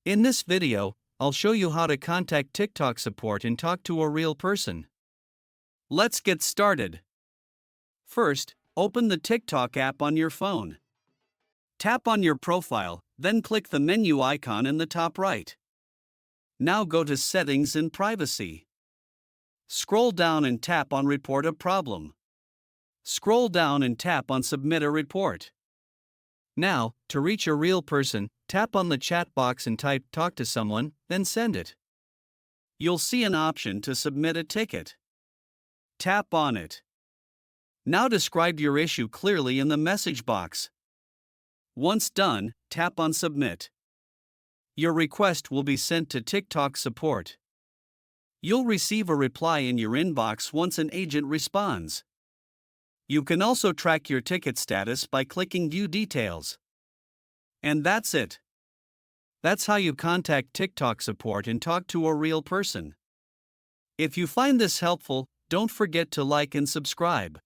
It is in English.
In this video, I'll show you how to contact TikTok support and talk to a real person. Let's get started. First, open the TikTok app on your phone. Tap on your profile, then click the menu icon in the top right. Now go to Settings and Privacy. Scroll down and tap on Report a Problem. Scroll down and tap on Submit a Report. Now, to reach a real person, tap on the chat box and type Talk to someone, then send it. You'll see an option to submit a ticket. Tap on it. Now describe your issue clearly in the message box. Once done, tap on Submit. Your request will be sent to TikTok support. You'll receive a reply in your inbox once an agent responds. You can also track your ticket status by clicking View Details. And that's it. That's how you contact TikTok support and talk to a real person. If you find this helpful, don't forget to like and subscribe.